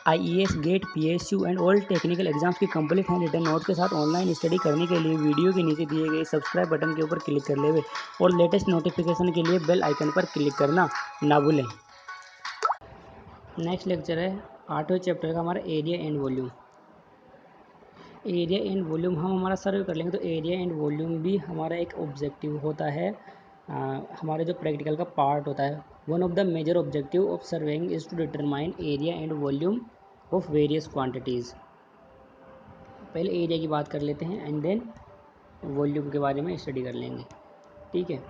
IAS, GATE, PSU and all technical exams की complete handwritten note के साथ online study करने के लिए वीडियो के नीचे दिए गए सब्सक्राइब बटन के ऊपर क्लिक कर लेवे और लेटेस्ट नोटिफिकेशन के लिए बेल आइकन पर क्लिक करना ना भूलें। नेक्स्ट लेक्चर है 8वें चैप्टर का हमारा area and volume. Area and volume हम हमारा सर्वे कर लेंगे, तो एरिया एंड वॉल्यूम भी हमारा एक ऑब्जेक्टिव होता है, हमारे जो प्रैक्टिकल का पार्ट होता है। One of the major objective of surveying is to determine area and volume of various quantities. पहले एरिया की बात कर लेते हैं एंड देन वॉल्यूम के बारे में स्टडी कर लेंगे, ठीक है।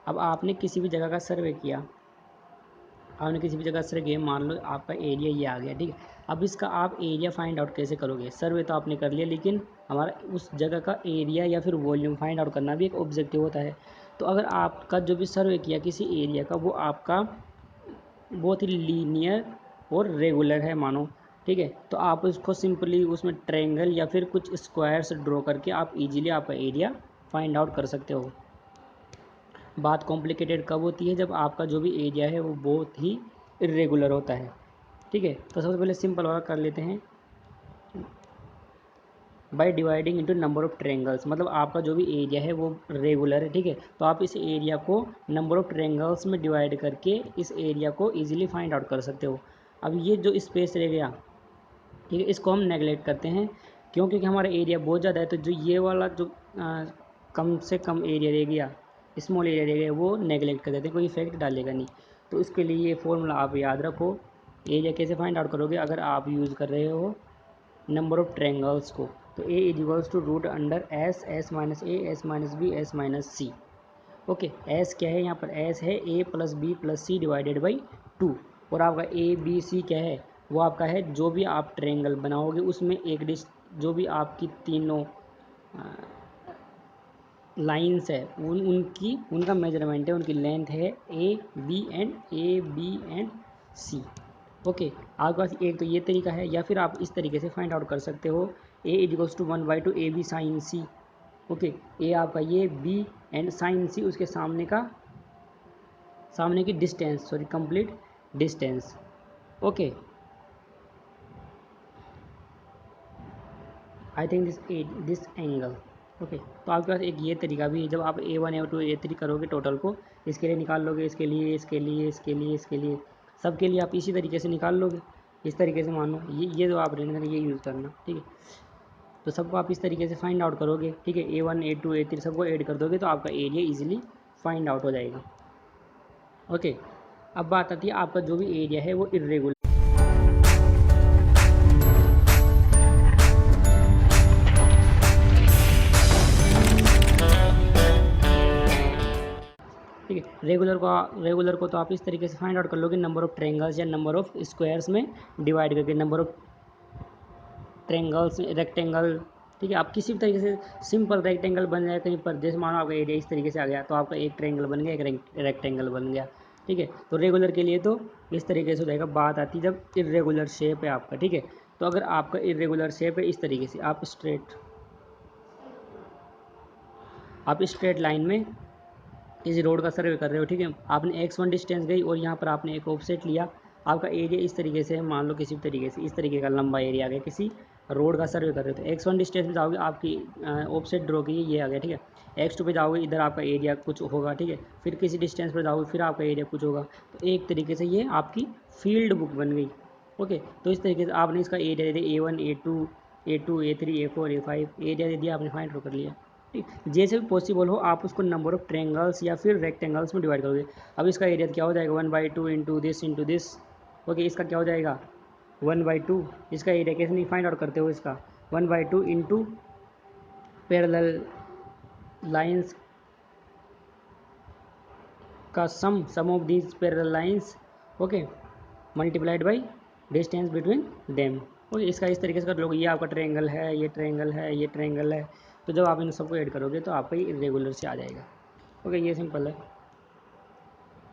अब आपने किसी भी जगह का सर्वे किया, आपने किसी भी जगह सर्वे किया, मान लो आपका एरिया ये आ गया, ठीक है। अब इसका आप एरिया फाइंड आउट कैसे करोगे? सर्वे तो आपने कर लिया, लेकिन हमारा उस जगह का एरिया या फिर वॉल्यूम फाइंड आउट करना भी एक ऑब्जेक्टिव होता है। तो अगर आपका जो भी सर्वे किया किसी एरिया का, वो आपका बहुत ही लीनियर और रेगुलर है मानो, ठीक है, तो आप उसको सिंपली उसमें ट्रायंगल या फिर कुछ स्क्वायर्स ड्रॉ करके आप इजीली आपका एरिया फाइंड आउट कर सकते हो। बात कॉम्प्लिकेटेड कब होती है? जब आपका जो भी एरिया है वो बहुत ही इरेगुलर होता है, ठीक है। तो सबसे पहले सिंपल वाला कर लेते हैं, by dividing into number of triangles. मतलब आपका जो भी एरिया है वो रेगुलर है, ठीक है, तो आप इस एरिया को नंबर ऑफ ट्रायंगल्स में डिवाइड करके इस एरिया को इजीली फाइंड आउट कर सकते हो। अब ये जो स्पेस रह गया, ठीक है, इसको हम नेगलेक्ट करते हैं, क्योंकि हमारा एरिया बहुत ज़्यादा है। तो जो ये वाला जो कम से कम एरिया रह गया, स्मॉल एरिया रह गया, वो नेगलेक्ट कर देते हैं, कोई इफेक्ट डालेगा नहीं। तो इसके लिए ये फॉर्मूला आप याद रखो। एरिया कैसे फाइंड आउट करोगे? अगर आप यूज़ कर रहे हो नंबर ऑफ ट्रायंगल्स को, तो A equals to root under S, S minus A, S minus B, S minus C. Okay, S क्या है यहाँ पर? एस है A plus B plus C divided by 2। और आपका ए बी सी क्या है? वो आपका है जो भी आप ट्रायंगल बनाओगे उसमें एक जो भी आपकी तीनों लाइंस है उनका मेजरमेंट है, उनकी लेंथ है A B and C. Okay, आपके पास एक तो ये तरीका है, या फिर आप इस तरीके से फाइंड आउट कर सकते हो, A equals to 1/2 A B sine C. Okay, ए आपका ये बी एंड साइन सी उसके सामने की distance, sorry complete distance. Okay, I think this angle. Okay, तो आपके पास एक ये तरीका भी है, जब आप A1 A2 A3 करोगे टोटल को, इसके लिए निकाल लोगे, इसके लिए, इसके लिए, इसके लिए, इसके लिए, सबके लिए आप इसी तरीके से निकाल लोगे। इस तरीके से मान लो ये जो आप रहने ये यूज़ करना, ठीक है। तो सबको आप इस तरीके से फाइंड आउट करोगे, ठीक है। A1 A2 A3 सबको ऐड कर दोगे तो आपका एरिया ईजिली फाइंड आउट हो जाएगा। ओके, अब बात आती है आपका जो भी एरिया है वो इरेगुलर, ठीक है। रेगुलर को तो आप इस तरीके से फाइंड आउट कर लोगे, नंबर ऑफ ट्रायंगल्स या नंबर ऑफ स्क्वायर्स में डिवाइड करके। नंबर ऑफ ट्रायंगल्स, रेक्टेंगल, ठीक है, आप किसी भी तरीके से सिंपल रेक्टेंगल बन जाए कहीं पर, जैसे मानो आपका एरिया इस तरीके से आ गया तो आपका एक ट्रायंगल बन गया, एक रेक्टेंगल बन गया, ठीक है। तो रेगुलर के लिए तो इस तरीके से हो जाएगा। बात आती है जब इरेगुलर शेप है आपका, ठीक है। तो अगर आपका इरेगुलर शेप है इस तरीके से, आप स्ट्रेट लाइन में इस रोड का सर्वे कर रहे हो, ठीक है। आपने x1 डिस्टेंस गई और यहाँ पर आपने एक ऑफसेट लिया, आपका एरिया इस तरीके से, मान लो किसी भी तरीके से इस तरीके का लंबा एरिया आ गया, किसी रोड का सर्वे कर रहे हो, तो x1 डिस्टेंस में जाओगे, आपकी ऑफसेट ड्रॉ की ये आ गया, ठीक है। x2 पे जाओगे, इधर आपका एरिया कुछ होगा, ठीक है। फिर किसी डिस्टेंस पर जाओगे, फिर आपका एरिया कुछ होगा। तो एक तरीके से ये आपकी फील्ड बुक बन गई। ओके, तो इस तरीके से आपने इसका एरिया दे दिया A1 A2 A3 A4 A5, area दे दिया, आपने फाइंड आउट कर लिया। जैसे भी पॉसिबल हो आप उसको नंबर ऑफ ट्रायंगल्स या फिर रेक्टेंगल्स में डिवाइड करोगे। अब इसका एरिया क्या हो जाएगा? 1/2 इंटू दिस। ओके, इसका क्या हो जाएगा? 1/2। इसका एरिया कैसे नहीं फाइंड आउट करते हो? इसका 1/2 इंटू पैरेलल लाइंस का sum of these parallel lines, okay, multiplied by distance between them. Okay, इसका इस तरीके से कर लोगे। ये आपका ट्रायंगल है, ये ट्रायंगल है, ये ट्रायंगल है, तो जब आप इन सबको ऐड करोगे तो आपका ये इरेगुलर से आ जाएगा। ओके, ये सिंपल है।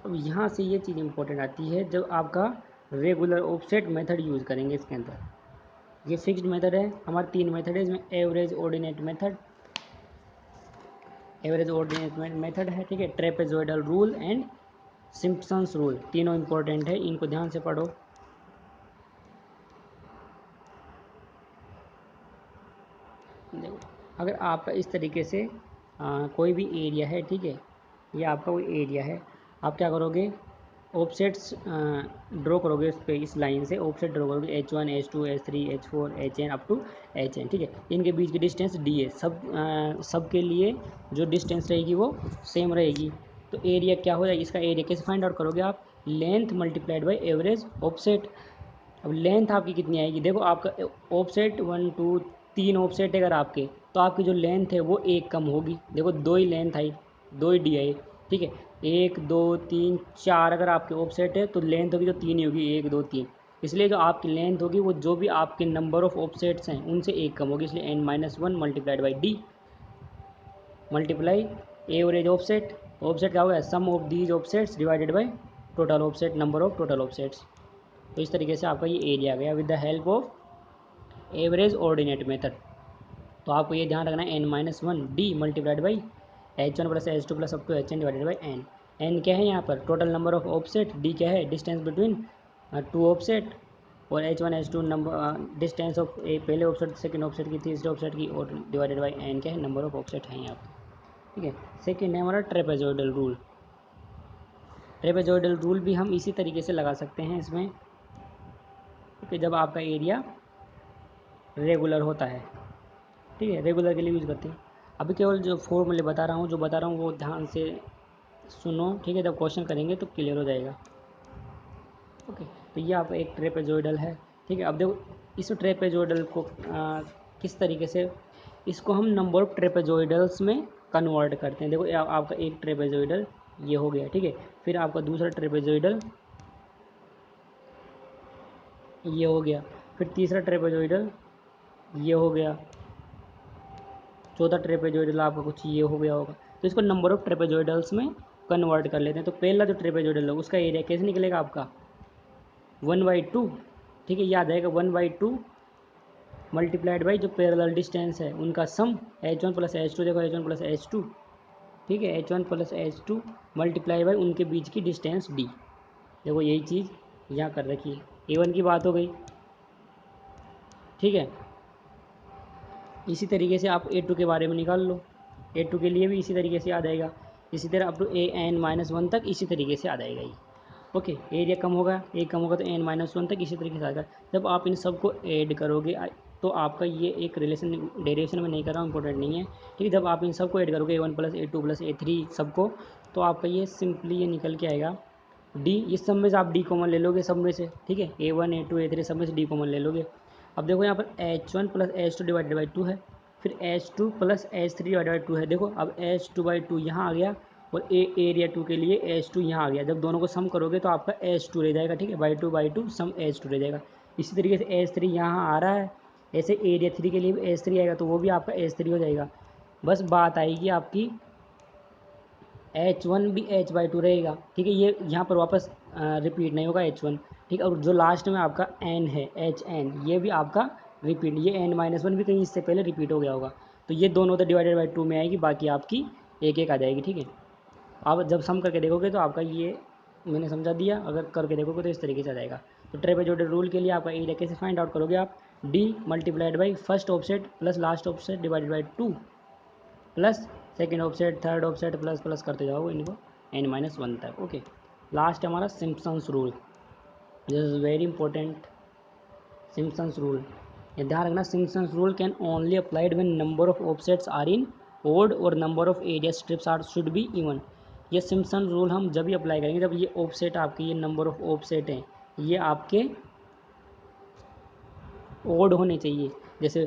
अब यहाँ से ये चीज़ इंपॉर्टेंट आती है, जब आपका रेगुलर ऑफसेट मेथड यूज़ करेंगे इसके अंदर। ये फिक्स्ड मेथड है, हमारे 3 मेथड है इसमें, एवरेज ऑर्डिनेट मेथड है, ठीक है, trapezoidal rule and Simpson's rule, तीनों इंपॉर्टेंट है, इनको ध्यान से पढ़ो। देखो अगर आपका इस तरीके से कोई भी एरिया है, ठीक है, ये आपका कोई एरिया है, आप क्या करोगे, ऑफसेट्स ड्रॉ करोगे उस पे, इस लाइन से ऑफसेट ड्रॉ करोगे H1 H2 H3 H4 HN up to HN, ठीक है। इनके बीच की डिस्टेंस D है, सब के लिए जो डिस्टेंस रहेगी वो सेम रहेगी। तो एरिया क्या हो जाएगा, इसका एरिया कैसे फाइंड आउट करोगे आप, length multiplied by average offset. अब लेंथ आपकी कितनी आएगी, देखो आपका ऑफसेट 1 2 3 ऑफसेट है अगर आपके, तो आपकी जो लेंथ है वो एक कम होगी। देखो दो ही लेंथ आई, दो ही डी आई, ठीक है। 1 2 3 4 अगर आपके ऑफसेट है तो लेंथ होगी तो 3 ही होगी, 1 2 3। इसलिए जो आपकी लेंथ होगी वो जो भी आपके नंबर ऑफ ऑफसेट्स हैं उनसे एक कम होगी, इसलिए n-1 multiplied by D multiply average offset. Offset क्या होगा, sum of these offsets divided by total offset, number of total offsets. तो इस तरीके से आपका ये एरिया आ गया with the help of average ordinate method. तो आपको ये ध्यान रखना है n-1 D multiplied by H1 plus H2 plus up to HN divided by n। n क्या है यहाँ पर, total number of offset, D क्या है, डिस्टेंस बिटवीन टू ऑफसेट, और H1 H2 number distance of पहले ऑफसेट सेकंड ऑफसेट की, तीसरे ऑफसेट की, और डिवाइडेड बाई n क्या है, नंबर ऑफ ऑफसेट है यहाँ पर, ठीक है। सेकेंड है हमारा ट्रेपेजॉइडल रूल। ट्रेपेजॉइडल रूल भी हम इसी तरीके से लगा सकते हैं इसमें, कि जब आपका एरिया रेगुलर होता है, ठीक है, रेगुलर के लिए यूज़ करते हैं। अभी केवल जो फॉर्मूले बता रहा हूँ, जो बता रहा हूँ वो ध्यान से सुनो, ठीक है, जब क्वेश्चन करेंगे तो क्लियर हो जाएगा। ओके, तो ये आपका एक ट्रेपेजॉइडल है, ठीक है। अब देखो इस ट्रेपेजॉइडल को किस तरीके से, इसको हम नंबर ऑफ ट्रेपेजॉइडल्स में कन्वर्ट करते हैं। देखो आपका एक ट्रेपेजॉइडल ये हो गया, ठीक है, फिर आपका दूसरा ट्रेपेजॉइडल ये हो गया, फिर तीसरा ट्रेपेजॉइडल ये हो गया, चौथा ट्रेपेजॉइडल आपका कुछ ये हो गया होगा। तो इसको नंबर ऑफ ट्रेपेजॉइडल्स में कन्वर्ट कर लेते हैं। तो पहला जो ट्रेपेजॉइडल है उसका एरिया कैसे निकलेगा आपका 1/2, ठीक है, याद आएगा 1/2 मल्टीप्लाइड बाई जो पैरेलल डिस्टेंस है उनका सम H1 प्लस H2, देखो H1 प्लस H2, ठीक है, H1 plus H2 multiply by उनके बीच की डिस्टेंस D। देखो यही चीज़ यहाँ कर रखी है, A1 की बात हो गई, ठीक है। इसी तरीके से आप A2 के बारे में निकाल लो, A2 के लिए भी इसी तरीके से आ जाएगा, इसी तरह अप टू AN-1 तक इसी तरीके से आ जाएगा ये। ओके, एरिया कम होगा, ए कम होगा तो n-1 तक इसी तरीके से आएगा। जब आप इन सबको ऐड करोगे तो आपका ये एक रिलेशन, डेरिवेशन में नहीं कर रहा हूँ, इंपॉर्टेंट नहीं है, ठीक है। जब आप इन सबको ऐड करोगे A1 plus A2 plus A3 सबको, तो आपका ये सिंपली ये निकल के आएगा D। इस सब में से आप D कॉमन ले लोगे सब में से, ठीक है, A1 A2 A3 सब में से D कॉमन ले लोगे। अब देखो यहाँ पर H1 plus H2 divided by 2 है, फिर H2 plus H3 divided by 2 है। देखो अब H2/2 यहाँ आ गया, और एरिया 2 के लिए H2 यहाँ आ गया। जब दोनों को सम करोगे तो आपका H2 रह जाएगा, ठीक है, बाई टू सम H2 रह जाएगा। इसी तरीके से H3 यहाँ आ रहा है, ऐसे एरिया 3 के लिए भी H3 आएगा, तो वो भी आपका H3 हो जाएगा। बस बात आएगी आपकी H1 भी H/2 रहेगा, ठीक है, ये यहाँ पर वापस रिपीट नहीं होगा H1, ठीक है। और जो लास्ट में आपका N है HN, ये भी आपका रिपीट, ये n-1 भी कहीं इससे पहले रिपीट हो गया होगा। तो ये दोनों तो डिवाइडेड बाई 2 में आएगी, बाकी आपकी एक एक आ जाएगी, ठीक है। आप जब सम करके देखोगे तो आपका ये मैंने समझा दिया, अगर करके देखोगे तो इस तरीके से आ जाएगा। तो ट्रेपेजॉइडल रूल के लिए आपका एरिया कैसे फाइंड आउट करोगे आप, D multiplied by first offset plus last offset divided by 2 plus second offset third offset plus plus करते जाओगे इनको n-1 तक। ओके, लास्ट हमारा Simpson's rule, this is very important. Simpson's rule, ये ध्यान रखना, Simpson's rule can only applied when number of offsets are in odd और number of area strips are should be even. ये Simpson rule हम जब भी apply करेंगे जब ये ऑफसेट आपके, ये नंबर ऑफ ऑफसेट हैं ये आपके ओड होने चाहिए, जैसे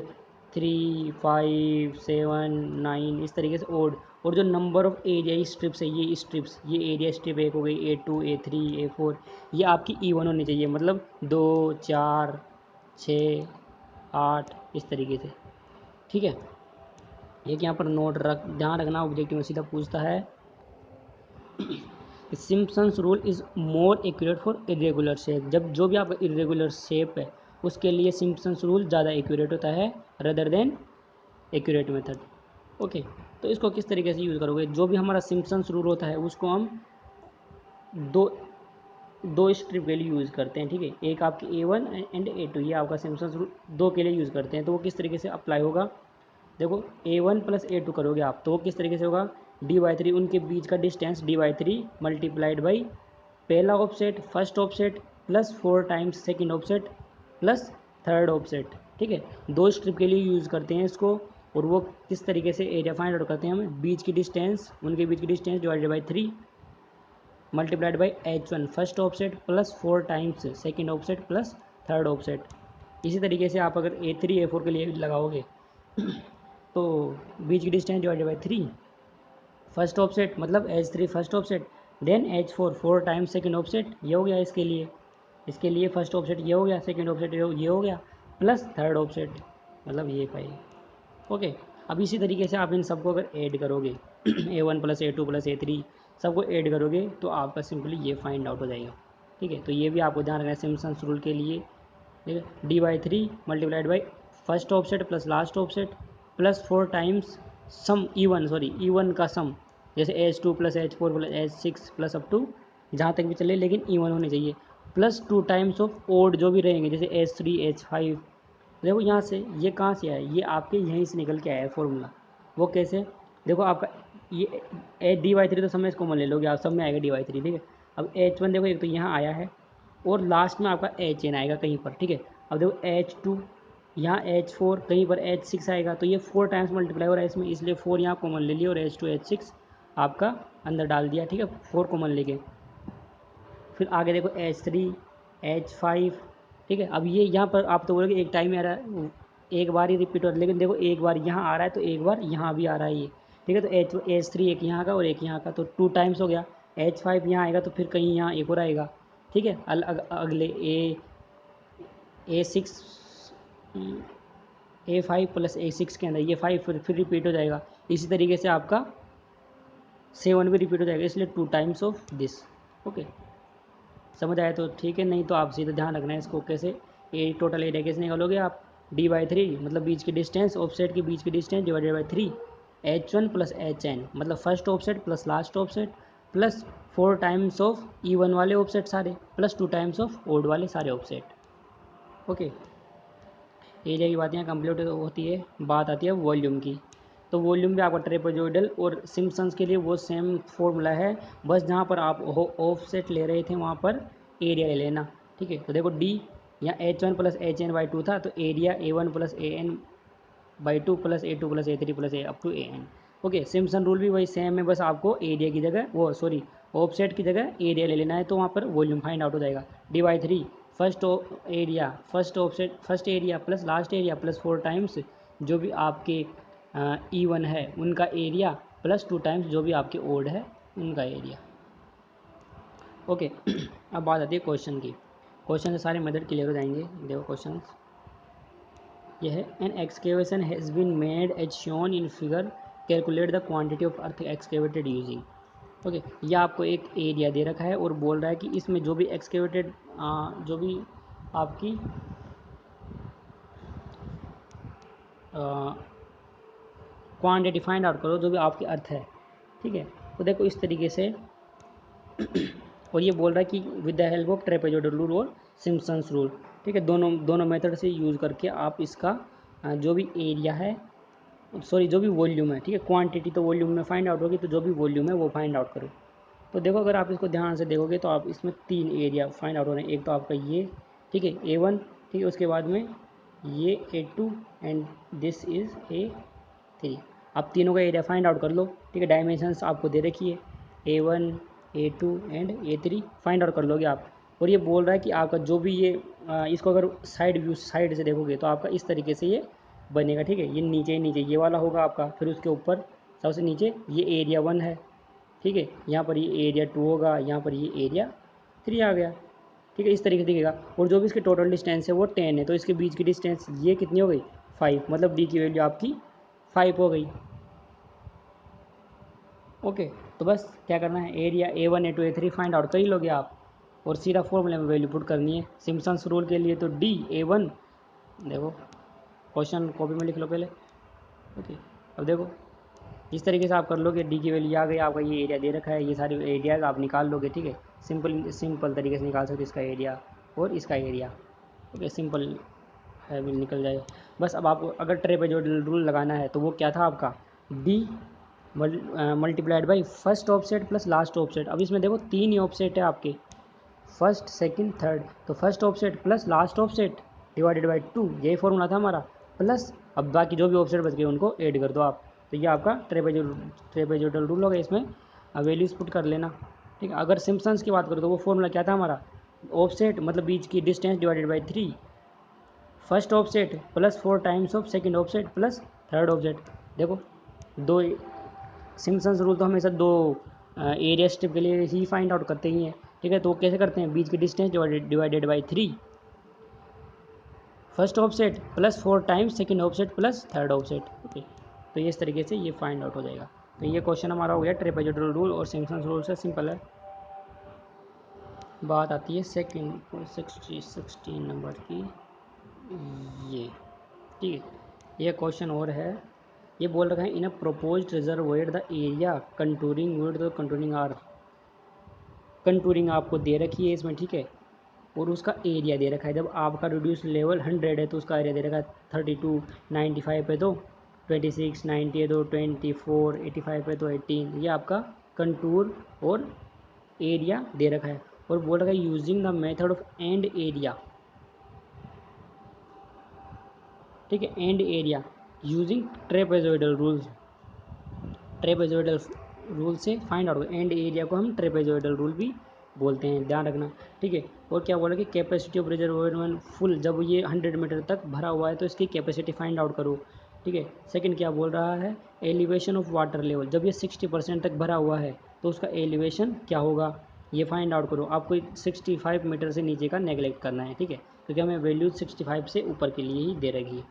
3 5 7 9 इस तरीके से ओड। और जो नंबर ऑफ एरिया स्ट्रिप्स है, ये स्ट्रिप्स, ये एरिया स्ट्रिप एक हो गई, A2 A3 A4, ये आपकी इवन होनी चाहिए, मतलब 2 4 6 8 इस तरीके से, ठीक है। एक यहाँ पर नोट ध्यान रखना, ऑब्जेक्टिव में सीधा पूछता है Simpson's rule is more accurate for irregular shape. जब जो भी आपका इरेगुलर शेप है उसके लिए सिम्पसन्स रूल ज़्यादा एक्यूरेट होता है rather than accurate method. Okay, तो इसको किस तरीके से यूज़ करोगे, जो भी हमारा सिम्पसन्स रूल होता है उसको हम दो दो स्ट्रिप के लिए यूज़ करते हैं, ठीक है, एक आपकी A1 एंड A2, ये आपका सिम्पसन्स रूल दो के लिए यूज़ करते हैं। तो वो किस तरीके से अप्लाई होगा, देखो A1 प्लस A2 करोगे आप तो वो किस तरीके से होगा, d/3 उनके बीच का डिस्टेंस d/3 मल्टीप्लाइड बाई पहला offset first offset plus 4 times second offset plus third offset. ठीक है, दो स्ट्रिप के लिए यूज़ करते हैं इसको। और वो किस तरीके से एरिया फाइंड आउट करते हैं हम, बीच की डिस्टेंस उनके बीच की distance divided by 3 multiplied by H1 first offset plus 4 times second offset plus third offset. इसी तरीके से आप अगर A3 A4 के लिए लगाओगे तो बीच की distance divided by 3 first offset मतलब H3 first offset then H4 4 times second offset, ये हो गया इसके लिए फर्स्ट ऑफसेट ये हो गया, सेकेंड ऑफसेट ये हो गया, प्लस थर्ड ऑफसेट मतलब ये 5। ओके, अब इसी तरीके से आप इन सबको अगर ऐड करोगे A1 plus A2 plus A3 सबको ऐड करोगे तो आपका सिंपली ये फाइंड आउट हो जाएगा। ठीक है, तो ये भी आपको ध्यान रखना है सिम्पसन्स रूल के लिए। ठीक है, d/3 multiplied by first offset plus last offset plus 4 times sum E1 का सम, जैसे H2 plus H4 plus H6 plus up to जहाँ तक भी चले लेकिन E1 होने चाहिए, प्लस 2 टाइम्स ऑफ ओड जो भी रहेंगे जैसे H3 H5। देखो यहाँ से ये कहाँ से आया, ये आपके यहीं से निकल के आया है फॉर्मूला। वो कैसे, देखो आपका ये d/3 तो सब में इसको कॉमन ले लोगे आप, सब में आएगा d/3। ठीक है, अब H1 देखो एक तो यहाँ आया है और लास्ट में आपका HN आएगा कहीं पर। ठीक है, अब देखो H2 यहाँ H4 कहीं पर H6 आएगा, तो ये 4 टाइम्स मल्टीप्लाई हो रहा है इसमें, इसलिए 4 यहाँ कॉमन ले लिया और H2 H6 आपका अंदर डाल दिया। ठीक है, 4 कॉमन लेके फिर आगे देखो H3 H5। ठीक है, अब ये यहाँ पर आप तो बोलोगे एक टाइम में आ रहा है, एक बार ही रिपीट हो रहा है, लेकिन देखो एक बार यहाँ आ रहा है तो एक बार यहाँ भी आ रहा है ये। ठीक है, तो H3 एक यहाँ का और एक यहाँ का, तो 2 टाइम्स हो गया। H5 यहाँ आएगा तो फिर कहीं यहाँ एक और आएगा। ठीक है, अगले A6 A5 प्लस A6 के अंदर ये 5 फिर रिपीट हो जाएगा। इसी तरीके से आपका 7 भी रिपीट हो जाएगा, इसलिए 2 टाइम्स ऑफ दिस। ओके, समझ आया तो ठीक है, नहीं तो आप सीधा ध्यान रखना है इसको कैसे, ये टोटल एरिया कैसे निकालोगे आप, d/3 मतलब बीच की डिस्टेंस ऑफसेट के बीच की distance divided by 3 H1 plus HN मतलब first offset plus last offset plus 4 times of E1 वाले ऑफसेट सारे प्लस 2 टाइम्स ऑफ ओड वाले सारे ऑफसेट। ओके, एरिया की बात यहाँ कंप्लीट होती है, बात आती है वॉल्यूम की। तो वॉल्यूम भी आपका ट्रेपेजॉइडल और सिम्पसन्स के लिए वो सेम फॉर्मूला है, बस जहाँ पर आप ऑफसेट ले रहे थे वहाँ पर एरिया ले लेना। ठीक है, तो देखो डी यहाँ H1 प्लस HN/2 था, तो area A1 plus AN/2 plus A2 plus A3 plus A up to AN। Okay, Simpson rule भी वही सेम है, बस आपको एरिया की जगह ऑफसेट की जगह एरिया ले लेना है, तो वहाँ पर वॉल्यूम फाइंड आउट हो जाएगा। d/3 first area plus last area plus 4 times जो भी आपके E1 है उनका एरिया प्लस 2 टाइम्स जो भी आपके ओड है उनका एरिया। ओके अब बात आती है क्वेश्चन की। क्वेश्चन से सारे मेथड क्लियर हो जाएंगे। देखो क्वेश्चन यह है, an excavation has been made as shown in figure, calculate the quantity of earth excavated using. Okay, ये आपको एक एरिया दे रखा है और बोल रहा है कि इसमें जो भी एक्सकेवेटेड जो भी आपकी क्वांटिटी फाइंड आउट करो जो भी आपकी अर्थ है। ठीक है, तो देखो इस तरीके से और ये बोल रहा है कि with the help of trapezoidal rule और सिम्पसन्स रूल। ठीक है, दोनों मेथड से यूज़ करके आप इसका जो भी एरिया है जो भी वॉल्यूम है, ठीक है, क्वांटिटी तो वॉल्यूम में फाइंड आउट होगी, तो जो भी वॉल्यूम है वो फाइंड आउट करो। तो देखो अगर आप इसको ध्यान से देखोगे तो आप इसमें 3 एरिया फाइंड आउट हो रहे हैं। एक तो आपका ये, ठीक है, A1, ठीक है, उसके बाद में ये A2 and this is A3। आप तीनों का एरिया फाइंड आउट कर लो। ठीक है, डायमेंशंस आपको दे रखी है, A1 A2 and A3 find out कर लोगे आप। और ये बोल रहा है कि आपका जो भी ये इसको अगर साइड से देखोगे तो आपका इस तरीके से ये बनेगा। ठीक है, ये नीचे ये वाला होगा आपका, फिर उसके ऊपर सबसे नीचे ये एरिया 1 है। ठीक है, यहाँ पर ये एरिया 2 होगा, यहाँ पर ये एरिया 3 आ गया। ठीक है, इस तरीके से दिखेगा। और जो भी इसकी टोटल डिस्टेंस है वो 10 है, तो इसके बीच की डिस्टेंस ये कितनी हो गई 5, मतलब डी की वैल्यू आपकी 5 हो गई। ओके, तो बस क्या करना है, area A1 A2 A3 find out कर ही लोगे आप और सीधा फॉर्मूले में वैल्यू पुट करनी है। सिम्पसन्स रूल के लिए तो डी A1, देखो क्वेश्चन कॉपी में लिख लो पहले। ओके, अब देखो जिस तरीके से आप कर लोगे, डी की वैल्यू आ गई, आपका ये एरिया दे रखा है, ये सारे एरियाज आप निकाल लोगे। ठीक है, सिंपल तरीके से निकाल सकते इसका एरिया और इसका एरिया। ओके, सिंपल है, भी निकल जाए। बस अब आपको अगर ट्रेपेजॉइडल रूल लगाना है तो वो क्या था आपका, D multiplied by first offset plus last offset. अब इसमें देखो 3 ही ऑफसेट है आपके, फर्स्ट सेकंड थर्ड, तो first offset plus last offset divided by 2, यही फॉर्मूला था हमारा। प्लस अब बाकी जो भी ऑफसेट बच गए उनको ऐड कर दो आप, तो ये आपका ट्रेपेजॉइडल रूल हो गया। इसमें वैल्यूज पुट कर लेना, ठीक है। अगर सिम्पसन्स की बात करो तो वो फॉर्मूला क्या था हमारा, ऑफसेट मतलब बीच की distance divided by 3, first offset plus 4 times of second offset plus third offset. देखो दो सिम्पसन्स रूल तो हमेशा दो एरिया स्ट्रिप के लिए ही फाइंड आउट करते ही हैं, ठीक है। तो वो कैसे करते हैं, बीच की distance divided by 3, first offset plus 4 times second offset plus third offset, okay. तो ये इस तरीके से ये फाइंड आउट हो जाएगा। तो ये क्वेश्चन हमारा हो गया ट्रेपेजॉइडल रूल और सिम्पसन्स रूल से, सिंपल है। बात आती है सेकंड 16 नंबर की, ये ठीक है। ये क्वेश्चन और है, ये बोल रखा है in a proposed reservoir the area contouring width और कंटूरिंग आर, कंटूरिंग आपको दे रखी है इसमें, ठीक है, और उसका एरिया दे रखा है। जब आपका रिड्यूस लेवल 100 है तो उसका एरिया दे रखा है 32, 95 पे तो 26, 90 है तो 24, 85 पे तो 18, ये आपका कंटूर और एरिया दे रखा है। और बोल रखा है using the method of and area, ठीक है, and area using trapezoidal rules, trapezoidal rule से फाइंड आउट, एंड एरिया को हम ट्रेपेजॉइडल रूल भी बोलते हैं, ध्यान रखना, ठीक है। और क्या बोला कि capacity of reservoir when full, जब ये 100 मीटर तक भरा हुआ है तो इसकी कैपेसिटी फाइंड आउट करो, ठीक है। सेकंड क्या बोल रहा है, एलिवेशन ऑफ वाटर लेवल, जब ये 60% तक भरा हुआ है तो उसका एलिवेशन क्या होगा, ये फाइंड आउट करो। आपको 65 मीटर से नीचे का नेगलेक्ट करना है, ठीक है, क्योंकि हमें वैल्यू 65 से ऊपर के लिए ही दे रखी है,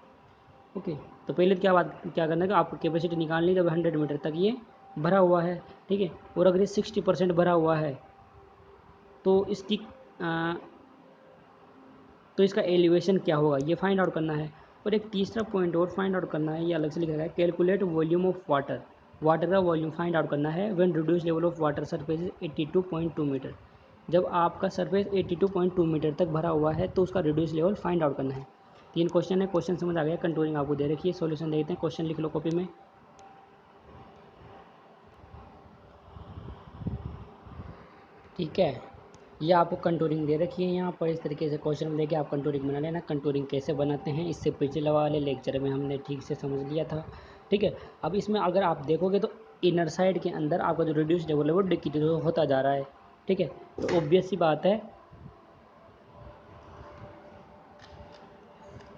ओके। तो पहले क्या करना है कि आपको कैपेसिटी निकालनी, जब 100 मीटर तक ये भरा हुआ है, ठीक है। और अगर ये 60% भरा हुआ है तो इसकी तो इसका एलिवेशन क्या होगा, ये फाइंड आउट करना है। और एक तीसरा पॉइंट और फाइंड आउट करना है, ये अलग से लिखा गया है, calculate volume of water, water का वॉल्यूम फाइंड आउट करना है when reduce level of water surface 82.2 metre, जब आपका सरफेस 82.2 मीटर तक भरा हुआ है तो उसका रिड्यूस लेवल फाइंड आउट करना है। 3 क्वेश्चन है, क्वेश्चन समझ आ गया, कंट्रोलिंग आपको दे रखी है, सॉल्यूशन देखते हैं, क्वेश्चन लिख लो कॉपी में, ठीक है। ये आपको कंटूरिंग दे रखी है यहाँ पर, इस तरीके से क्वेश्चन लेके आप कंटूरिंग बना लेना। कंटूरिंग कैसे बनाते हैं इससे पिछले वाले लेक्चर में हमने ठीक से समझ लिया था, ठीक है। अब इसमें अगर आप देखोगे तो इनर साइड के अंदर आपका जो रिड्यूस लेवल है वो डिक्रीज होता जा रहा है, ठीक है। तो ऑब्वियस सी बात है,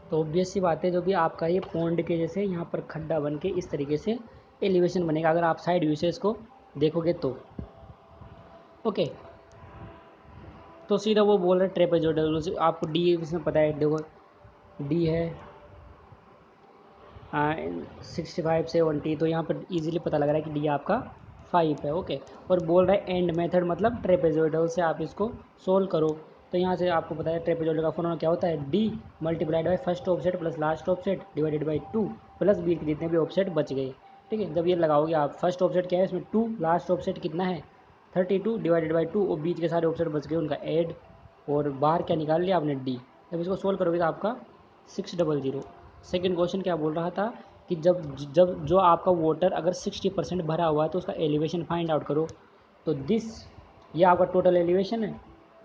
तो ऑब्वियस सी बात है जो भी आपका ये पॉन्ड के जैसे यहाँ पर खड्डा बन के इस तरीके से एलिवेशन बनेगा, अगर आप साइड व्यू से इसको देखोगे तो, ओके। तो सीधा वो बोल रहे हैं ट्रेपेजॉइडल, आपको डी इसमें पता है, देखो डी है 65 70, तो यहाँ पर इजीली पता लग रहा है कि डी आपका 5 है, ओके। और बोल रहा है एंड मेथड मतलब ट्रेपेजॉइडल से आप इसको सोल्व करो। तो यहाँ से आपको पता है ट्रेपेजॉइडल का फॉर्मूला क्या होता है, D multiplied by first offset plus last offset divided by 2 plus बीच के जितने भी ऑफसेट बच गए, ठीक है। जब ये लगाओगे आप, फर्स्ट ऑफसेट क्या है इसमें 2, लास्ट ऑफसेट कितना है 32 डिवाइडेड बाई 2, और बीच के सारे ऑफसेट बच गए उनका ऐड, और बाहर क्या निकाल लिया आपने डी। जब इसको सोल्व करोगे तो आपका 600। सेकेंड क्वेश्चन क्या बोल रहा था कि जब जब जो आपका वाटर अगर 60% भरा हुआ है तो उसका एलिवेशन फाइंड आउट करो। तो ये आपका टोटल एलिवेशन है,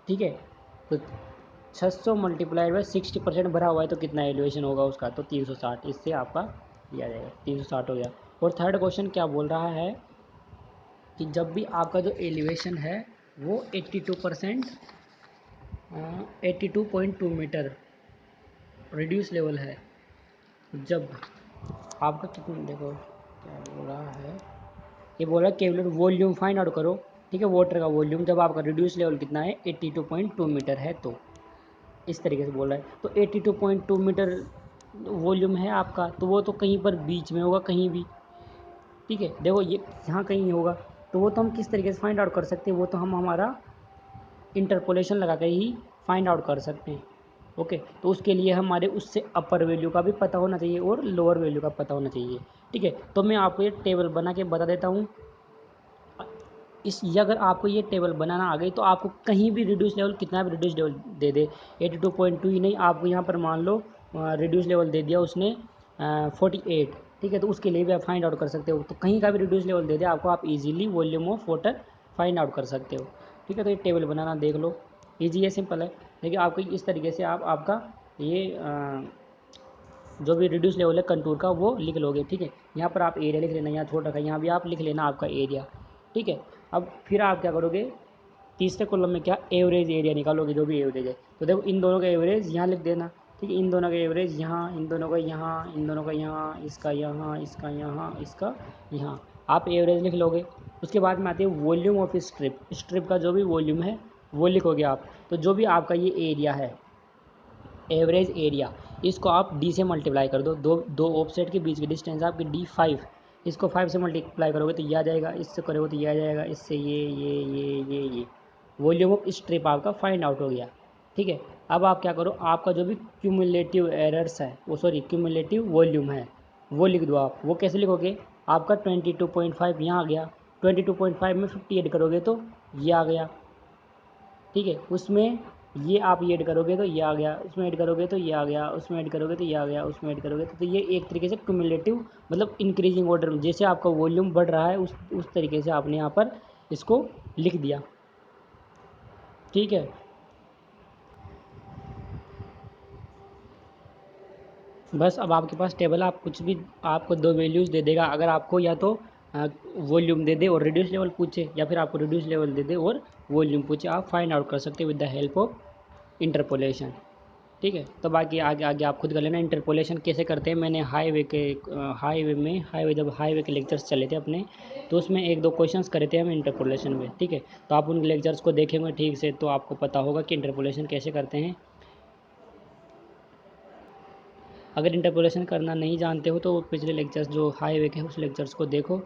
ठीक है। तो 600 मल्टीप्लाइड बाई 60% भरा हुआ है तो कितना एलिवेशन होगा उसका, तो 360, इससे आपका दिया जाएगा, 360 हो गया। और थर्ड क्वेश्चन क्या बोल रहा है कि जब भी आपका जो एलिवेशन है वो 82%, 82.2 मीटर रिड्यूस लेवल है, जब आपका कितना, देखो क्या बोल रहा है, ये बोल रहा है केवल वॉल्यूम फाइंड आउट करो, ठीक है, वाटर का वॉल्यूम जब आपका रिड्यूस लेवल कितना है 82.2 मीटर है, तो इस तरीके से बोल रहा है। तो 82.2 मीटर वॉल्यूम है आपका, तो वो तो कहीं पर बीच में होगा कहीं भी, ठीक है। देखो ये यहाँ कहीं नहीं होगा, तो वो तो हम किस तरीके से फाइंड आउट कर सकते हैं, वो तो हम हमारा इंटरपोलेशन लगा कर ही फाइंड आउट कर सकते हैं, ओके। तो उसके लिए हमारे उससे अपर वैल्यू का भी पता होना चाहिए और लोअर वैल्यू का पता होना चाहिए, ठीक है। तो मैं आपको ये टेबल बना के बता देता हूँ, ये अगर आपको ये टेबल बनाना आ गई तो आपको कहीं भी रिड्यूस लेवल कितना भी रिड्यूस लेवल दे दे, 82.2 ही नहीं, आपको यहाँ पर मान लो रिड्यूस लेवल दे दिया उसने 48, ठीक है, तो उसके लिए भी आप फाइंड आउट कर सकते हो। तो कहीं का भी रिड्यूस लेवल दे दे आपको, आप easily volume of water find out कर सकते हो, ठीक है। तो ये टेबल बनाना देख लो, ईजी है, सिंपल है। देखिए आपको इस तरीके से आप आपका ये जो भी रिड्यूस लेवल है कंटूर का वो लिख लोगे, ठीक है। यहाँ पर आप एरिया लिख लेना, यहाँ छोड़ रखा है, यहाँ भी आप लिख लेना आपका एरिया, ठीक है। अब फिर आप क्या करोगे, तीसरे कॉलम में क्या एवरेज एरिया निकालोगे, जो भी एवरेज है। तो देखो इन दोनों का एवरेज यहाँ लिख देना, ठीक है। इन दोनों का एवरेज यहाँ, इन दोनों का यहाँ, इन दोनों का यहाँ, इसका यहाँ, इसका यहाँ, इसका यहाँ, आप एवरेज लिख लोगे। उसके बाद में आती है वॉल्यूम ऑफ स्ट्रिप, स्ट्रिप का जो भी वॉल्यूम है वो लिखोगे आप। तो जो भी आपका ये एरिया है, एवरेज एरिया, इसको आप डी से मल्टीप्लाई कर दो, दो ऑफसेट के बीच की डिस्टेंस आपकी D5, इसको 5 से मल्टीप्लाई करोगे तो ये आ जाएगा, इससे करोगे तो ये आ जाएगा, इससे ये वॉल्यूम ऑफ स्ट्रिप आपका फाइंड आउट हो गया, ठीक है। अब आप क्या करो, आपका जो भी क्यूमुलेटिव एरर्स है वो क्यूमुलेटिव वॉल्यूम है वो लिख दो आप। वो कैसे लिखोगे, आपका 22.5 यहाँ आ गया, 22.5 में 50 ऐड करोगे तो ये आ गया, ठीक है। उसमें ये आप ये ऐड करोगे तो ये आ गया, उसमें ऐड करोगे तो ये आ गया, उसमें ऐड करोगे तो ये आ गया, उसमें ऐड करोगे तो ये एक तरीके से क्यूमुलेटिव, मतलब इंक्रीजिंग ऑर्डर में जैसे आपका वॉल्यूम बढ़ रहा है उस तरीके से आपने यहाँ पर इसको लिख दिया, ठीक है। बस अब आपके पास टेबल, आप कुछ भी, आपको दो वैल्यूज़ दे देगा, अगर आपको या तो वॉल्यूम दे दे और रिड्यूस लेवल पूछे, या फिर आपको रिड्यूस लेवल दे दे और वॉल्यूम पूछे, आप फाइंड आउट कर सकते हैं with the help of interpolation, ठीक है। तो बाकी आगे आगे आप खुद कर लेना। इंटरपोलेशन कैसे करते हैं, मैंने जब हाईवे के लेक्चर्स चले थे अपने, तो उसमें एक दो क्वेश्चंस करे थे हम इंटरपोलेशन में, ठीक है। तो आप उन लेक्चर्स को देखेंगे ठीक से तो आपको पता होगा कि इंटरपोलेशन कैसे करते हैं। अगर इंटरपोलेशन करना नहीं जानते हो तो पिछले लेक्चर्स जो हाईवे के हैं उस लेक्चर्स को देखो,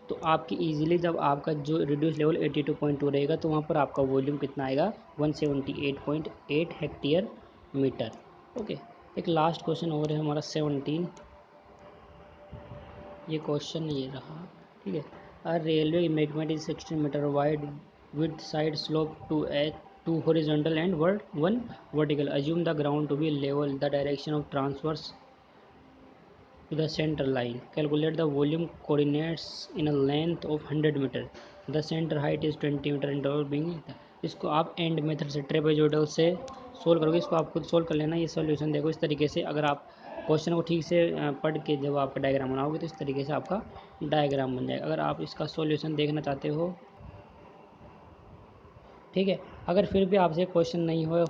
तो आपकी ईजिली जब आपका जो रिड्यूस लेवल 82.2 रहेगा तो वहाँ पर आपका वॉल्यूम कितना आएगा, 178.8 हेक्टेयर मीटर, ओके। एक लास्ट क्वेश्चन और है हमारा 17, ये क्वेश्चन ये रहा, ठीक है। A railway embankment is 16 metre wide with side slope two horizontal and one vertical, assume the ground to be level, the direction of transverse to the center line, calculate the volume coordinates in a length of 100 meter, the center height is 20 meter interval being, इसको आप and method से trapezoidal से solve करोगे। इसको आप खुद solve कर लेना, ये सॉल्यूशन देखो इस तरीके से। अगर आप क्वेश्चन को ठीक से पढ़ के जब आपका डायग्राम बनाओगे तो इस तरीके से आपका डायग्राम बन जाएगा। अगर आप इसका सॉल्यूशन देखना चाहते हो, ठीक है। अगर फिर भी आपसे क्वेश्चन नहीं हो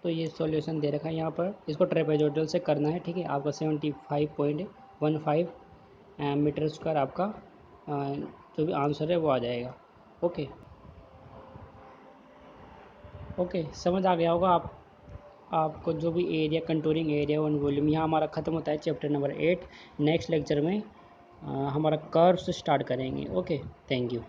तो ये सॉल्यूशन दे रखा है यहाँ पर, इसको ट्रेपेजोइडल से करना है, ठीक है। आपका 75.15 मीटर स्क्वायर आपका जो भी आंसर है वो आ जाएगा, ओके। ओके, समझ आ गया होगा आपको जो भी area, contouring area one volume. यहाँ हमारा ख़त्म होता है चैप्टर नंबर 8। नेक्स्ट लेक्चर में हमारा कर्व्स स्टार्ट करेंगे, ओके। Thank you.